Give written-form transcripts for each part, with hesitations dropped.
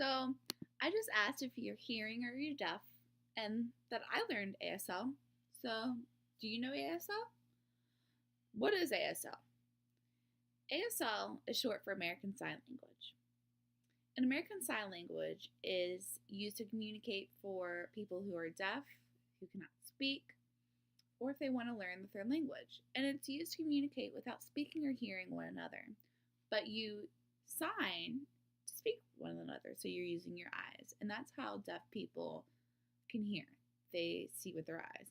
So I just asked if you're hearing or you're deaf, and that I learned ASL. So, do you know ASL? What is ASL? ASL is short for American Sign Language. And American Sign Language is used to communicate for people who are deaf, who cannot speak, or if they want to learn the third language. And it's used to communicate without speaking or hearing one another. But you sign to speak with one another, so you're using your eyes. And that's how deaf people can hear. They see with their eyes.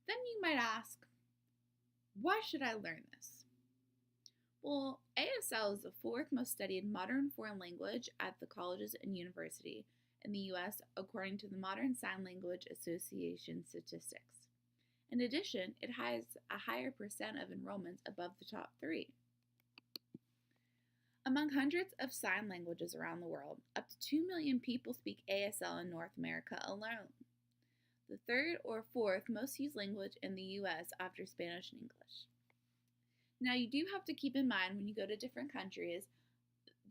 Then you might ask, why should I learn this? Well, ASL is the fourth most studied modern foreign language at the colleges and university in the US, according to the Modern Sign Language Association statistics. In addition, it has a higher percent of enrollments above the top three. Among hundreds of sign languages around the world, up to 2 million people speak ASL in North America alone, the third or fourth most used language in the US after Spanish and English. Now, you do have to keep in mind when you go to different countries,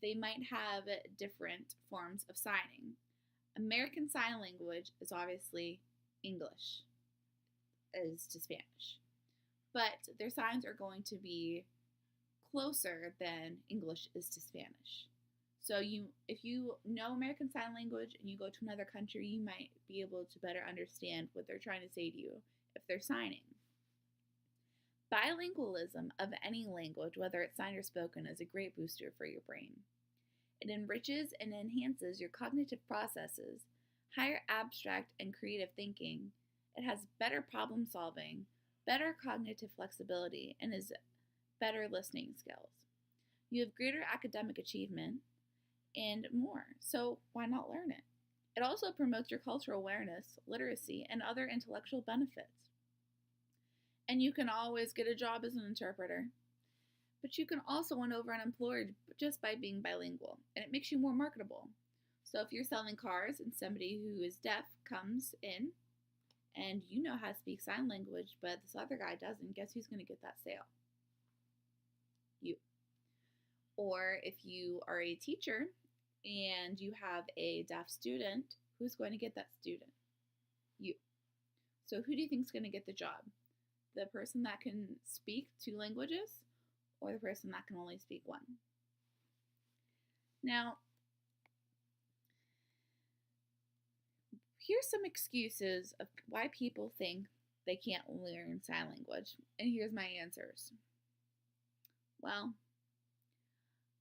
they might have different forms of signing. American Sign Language is obviously English as to Spanish, but their signs are going to be closer than English is to Spanish. So if you know American Sign Language and you go to another country, you might be able to better understand what they're trying to say to you if they're signing. Bilingualism of any language, whether it's signed or spoken, is a great booster for your brain. It enriches and enhances your cognitive processes, higher abstract and creative thinking. It has better problem solving, better cognitive flexibility, and is better listening skills. You have greater academic achievement and more, so why not learn it? It also promotes your cultural awareness, literacy, and other intellectual benefits. And you can always get a job as an interpreter. But you can also win over unemployed just by being bilingual, and it makes you more marketable. So if you're selling cars and somebody who is deaf comes in and you know how to speak sign language, but this other guy doesn't, guess who's going to get that sale? You. Or if you are a teacher and you have a deaf student, who's going to get that student? You. So who do you think is going to get the job? The person that can speak two languages or the person that can only speak one? Now, here's some excuses of why people think they can't learn sign language, and here's my answers. Well,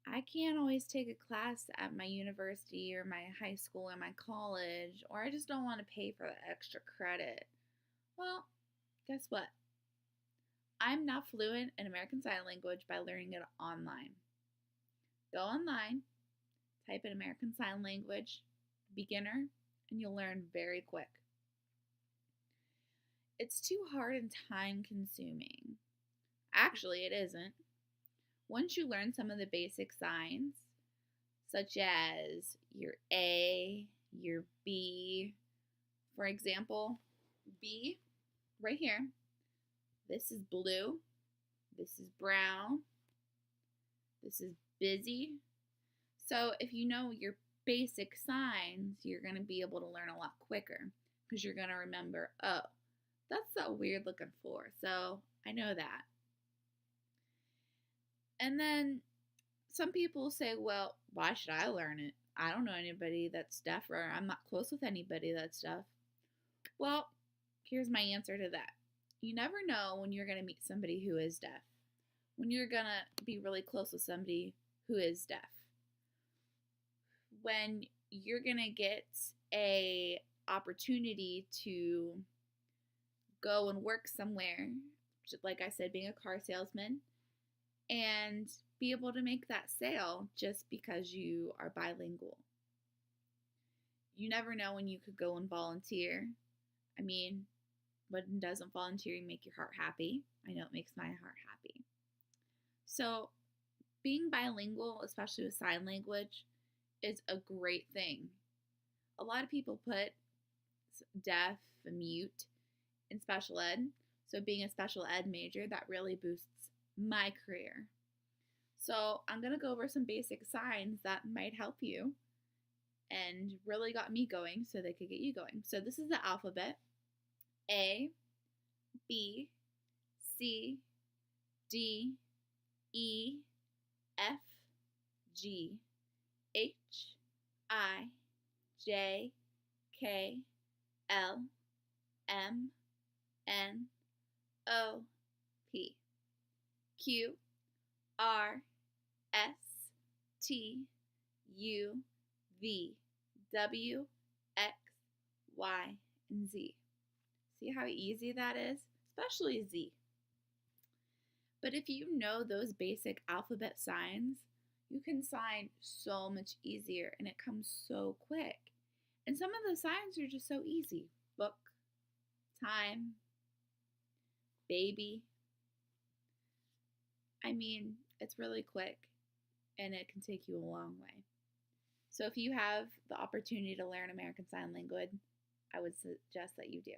I can't always take a class at my university or my high school or my college, or I just don't want to pay for the extra credit. Well, guess what? I'm now fluent in American Sign Language by learning it online. Go online, type in American Sign Language, beginner, and you'll learn very quick. It's too hard and time consuming. Actually, it isn't. Once you learn some of the basic signs, such as your A, your B, for example, B, right here, this is blue, this is brown, this is busy. So if you know your basic signs, you're going to be able to learn a lot quicker because you're going to remember, oh, that's that weird looking floor, so I know that. And then some people say, well, why should I learn it? I don't know anybody that's deaf, or I'm not close with anybody that's deaf. Well, here's my answer to that. You never know when you're going to meet somebody who is deaf, when you're going to be really close with somebody who is deaf, when you're going to get a opportunity to go and work somewhere, like I said, being a car salesman, and be able to make that sale just because you are bilingual. You never know when you could go and volunteer. I mean, when doesn't volunteering make your heart happy? I know it makes my heart happy. So being bilingual, especially with sign language, is a great thing. A lot of people put deaf and mute in special ed. So being a special ed major, that really boosts my career. So I'm going to go over some basic signs that might help you and really got me going so they could get you going. So this is the alphabet: A, B, C, D, E, F, G, H, I, J, K, L, M, N, O, P, Q, R, S, T, U, V, W, X, Y, and Z. See how easy that is? Especially Z. But if you know those basic alphabet signs, you can sign so much easier and it comes so quick. And some of the signs are just so easy. Book, time, baby. I mean, it's really quick and it can take you a long way. So if you have the opportunity to learn American Sign Language, I would suggest that you do.